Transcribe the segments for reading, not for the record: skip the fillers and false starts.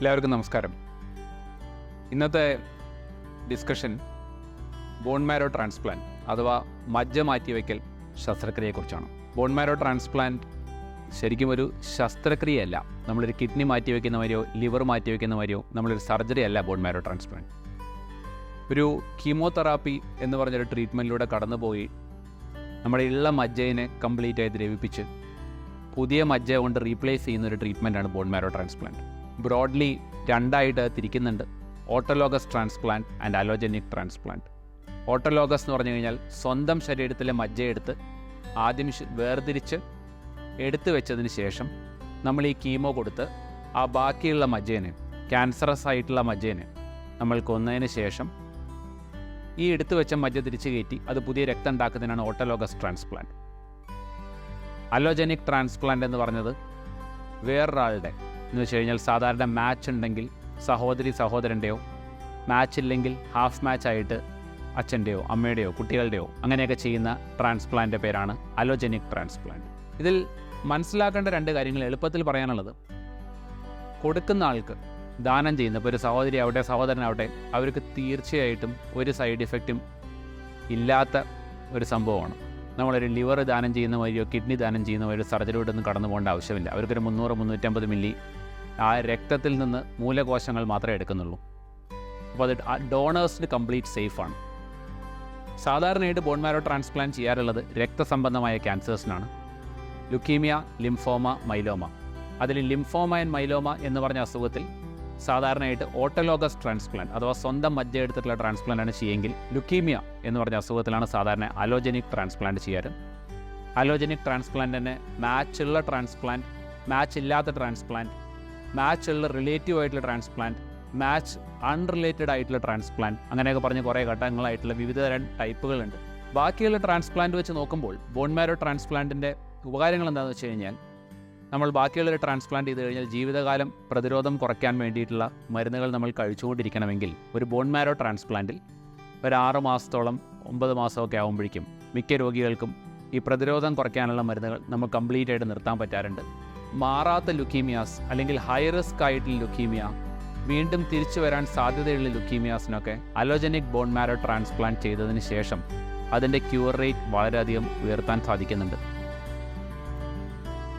എല്ലാവർക്കും നമസ്കാരം. ഇന്നത്തെ ഡിസ്കഷൻ ബോൺ മാരോ ട്രാൻസ്പ്ലാന്റ് അഥവാ മജ്ജ മാറ്റിവെക്കൽ ശസ്ത്രക്രിയയെക്കുറിച്ചാണ്. ബോൺ മാരോ ട്രാൻസ്പ്ലാന്റ് ശരിക്കും ഒരു ശസ്ത്രക്രിയയല്ല. നമ്മളൊരു കിഡ്നി മാറ്റിവെക്കുന്ന മാതിരിയോ ലിവർ മാറ്റിവെക്കുന്ന മാതിരിയോ നമ്മളൊരു സർജറി അല്ല ബോൺ മാരോ ട്രാൻസ്പ്ലാന്റ്. ഒരു കീമോതെറാപ്പി എന്ന് പറഞ്ഞൊരു ട്രീറ്റ്മെൻറ്റിലൂടെ കടന്നുപോയി നമ്മുടെ ഉള്ള മജ്ജയിനെ കംപ്ലീറ്റ് ആയി ദ്രവിപ്പിച്ച് പുതിയ മജ്ജ കൊണ്ട് റീപ്ലേസ് ചെയ്യുന്ന ഒരു ട്രീറ്റ്മെൻറ്റാണ് ബോൺ മാരോ ട്രാൻസ്പ്ലാന്റ്. ബ്രോഡ്ലി രണ്ടായിട്ട് തിരിക്കുന്നുണ്ട്: autologous transplant and allogeneic transplant. Autologous എന്ന് പറഞ്ഞു കഴിഞ്ഞാൽ സ്വന്തം ശരീരത്തിലെ മജ്ജയെടുത്ത് ആദ്യം വേർതിരിച്ച് എടുത്തു വെച്ചതിന് ശേഷം നമ്മൾ ഈ കീമോ കൊടുത്ത് ആ ബാക്കിയുള്ള മജ്ജേനെ, ക്യാൻസറസ് ആയിട്ടുള്ള മജ്ജേനെ നമ്മൾ കൊന്നതിന് ശേഷം ഈ എടുത്തു വെച്ച മജ്ജ തിരിച്ചു കയറ്റി അത് പുതിയ രക്തം ഉണ്ടാക്കുന്നതിനാണ് ഓട്ടോലോഗസ് ട്രാൻസ്പ്ലാന്റ്. അലോജനിക് ട്രാൻസ്പ്ലാന്റ് എന്ന് പറഞ്ഞത് വേറൊരാളുടെ എന്ന് വെച്ച് കഴിഞ്ഞാൽ സാധാരണ മാച്ച് ഉണ്ടെങ്കിൽ സഹോദരൻ്റെയോ, മാച്ച് ഇല്ലെങ്കിൽ ഹാഫ് മാച്ച് ആയിട്ട് അച്ഛൻ്റെയോ അമ്മയുടെയോ കുട്ടികളുടെയോ അങ്ങനെയൊക്കെ ചെയ്യുന്ന ട്രാൻസ്പ്ലാൻ്റെ പേരാണ് അലോജനിക് ട്രാൻസ്പ്ലാന്റ്. ഇതിൽ മനസ്സിലാക്കേണ്ട രണ്ട് കാര്യങ്ങൾ എളുപ്പത്തിൽ പറയാനുള്ളത്: കൊടുക്കുന്ന ആൾക്ക്, ദാനം ചെയ്യുന്ന ഇപ്പോൾ ഒരു സഹോദരി ആവട്ടെ സഹോദരനാവട്ടെ, അവർക്ക് തീർച്ചയായിട്ടും ഒരു സൈഡ് ഇഫക്റ്റും ഇല്ലാത്ത ഒരു സംഭവമാണ്. നമ്മളൊരു ലിവർ ദാനം ചെയ്യുന്ന വഴിയോ കിഡ്നി ദാനം ചെയ്യുന്ന വഴിയോ സർജറിയോടൊന്നും കടന്നു പോകേണ്ട ആവശ്യമില്ല. അവർക്കൊരു 300-350 മില്ലി ആ രക്തത്തിൽ നിന്ന് മൂലകോശങ്ങൾ മാത്രമേ എടുക്കുന്നുള്ളൂ. അപ്പോൾ അത് ഡോണേഴ്സിന് കംപ്ലീറ്റ് സേഫാണ്. സാധാരണയായിട്ട് ബോൺ മാരോ ട്രാൻസ്പ്ലാന്റ് ചെയ്യാറുള്ളത് രക്തസംബന്ധമായ ക്യാൻസേഴ്സിനാണ്: ലുക്കീമിയ, ലിംഫോമ, മൈലോമ. അതിൽ ലിംഫോമ ആൻഡ് മൈലോമ എന്ന് പറഞ്ഞ അസുഖത്തിൽ സാധാരണയായിട്ട് ഓട്ടോലോഗസ് ട്രാൻസ്പ്ലാന്റ് അഥവാ സ്വന്തം മജ്ജ എടുത്തിട്ടുള്ള ട്രാൻസ്പ്ലാന്റ് ആണ് ചെയ്യുമെങ്കിൽ, ലുക്കീമിയ എന്ന് പറഞ്ഞ അസുഖത്തിലാണ് സാധാരണ അലോജനിക് ട്രാൻസ്പ്ലാന്റ് ചെയ്യാറ്. അലോജനിക് ട്രാൻസ്പ്ലാന്റ് തന്നെ മാച്ചുള്ള ട്രാൻസ്പ്ലാന്റ്, മാച്ച് ഇല്ലാത്ത ട്രാൻസ്പ്ലാന്റ്, മാച്ചുള്ള റിലേറ്റീവ് ആയിട്ടുള്ള ട്രാൻസ്പ്ലാന്റ്, മാച്ച് അൺറിലേറ്റഡ് ആയിട്ടുള്ള ട്രാൻസ്പ്ലാന്റ്, അങ്ങനെയൊക്കെ പറഞ്ഞ് കുറേ ഘട്ടങ്ങളായിട്ടുള്ള വിവിധ തരം ടൈപ്പുകളുണ്ട്. ബാക്കിയുള്ള ട്രാൻസ്പ്ലാന്റ് വെച്ച് നോക്കുമ്പോൾ ബോൺ മാരോ ട്രാൻസ്പ്ലാന്റിൻ്റെ ഉപകാരങ്ങൾ എന്താണെന്ന് വെച്ച് കഴിഞ്ഞാൽ, നമ്മൾ ബാക്കിയുള്ളൊരു ട്രാൻസ്പ്ലാന്റ് ചെയ്ത് കഴിഞ്ഞാൽ ജീവിതകാലം പ്രതിരോധം കുറയ്ക്കാൻ വേണ്ടിയിട്ടുള്ള മരുന്നുകൾ നമ്മൾ കഴിച്ചുകൊണ്ടിരിക്കണമെങ്കിൽ ഒരു ബോൺ മാരോ ട്രാൻസ്പ്ലാന്റിൽ ഒരു 6 മാസത്തോളം 9 മാസമൊക്കെ ആകുമ്പോഴേക്കും മിക്ക രോഗികൾക്കും ഈ പ്രതിരോധം കുറയ്ക്കാനുള്ള മരുന്നുകൾ നമ്മൾ കംപ്ലീറ്റ് ആയിട്ട് നിർത്താൻ പറ്റാറുണ്ട്. മാറാത്ത ലുക്കീമിയാസ് അല്ലെങ്കിൽ ഹൈ റിസ്ക് ആയിട്ടുള്ള ലുക്കീമിയ, വീണ്ടും തിരിച്ചു വരാൻ സാധ്യതയുള്ള ലുക്കീമിയാസിനൊക്കെ അലോജനിക് ബോൺ മാരോ ട്രാൻസ്പ്ലാന്റ് ചെയ്തതിന് ശേഷം അതിൻ്റെ ക്യൂർ റേറ്റ് വളരെയധികം ഉയർത്താൻ സാധിക്കുന്നുണ്ട്.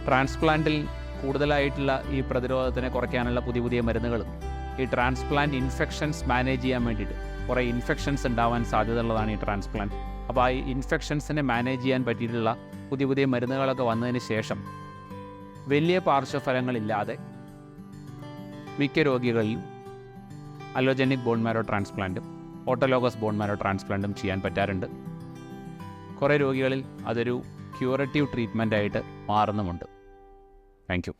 ട്രാൻസ്പ്ലാന്റിൽ കൂടുതലായിട്ടുള്ള ഈ പ്രതിരോധത്തിനെ കുറയ്ക്കാനുള്ള പുതിയ മരുന്നുകളും ഈ ട്രാൻസ്പ്ലാന്റ് ഇൻഫെക്ഷൻസ് മാനേജ് ചെയ്യാൻ വേണ്ടിയിട്ട് കുറേ ഇൻഫെക്ഷൻസ് ഉണ്ടാവാൻ സാധ്യതയുള്ളതാണ് ഈ ട്രാൻസ്പ്ലാന്റ്. അപ്പോൾ ആ ഇൻഫെക്ഷൻസിനെ മാനേജ് ചെയ്യാൻ പറ്റിയിട്ടുള്ള പുതിയ മരുന്നുകളൊക്കെ വന്നതിന് ശേഷം വലിയ പാർശ്വഫലങ്ങളില്ലാതെ മിക്ക രോഗികളിലും അലോജനിക് ബോൺ മാരോ ട്രാൻസ്പ്ലാന്റും ഓട്ടോലോഗസ് ബോൺ മാരോ ട്രാൻസ്പ്ലാന്റും ചെയ്യാൻ പറ്റാറുണ്ട്. കുറേ രോഗികളിൽ അതൊരു ക്യൂറേറ്റീവ് ട്രീറ്റ്മെൻറ്റായിട്ട് മാറുന്നുമുണ്ട്. Thank U.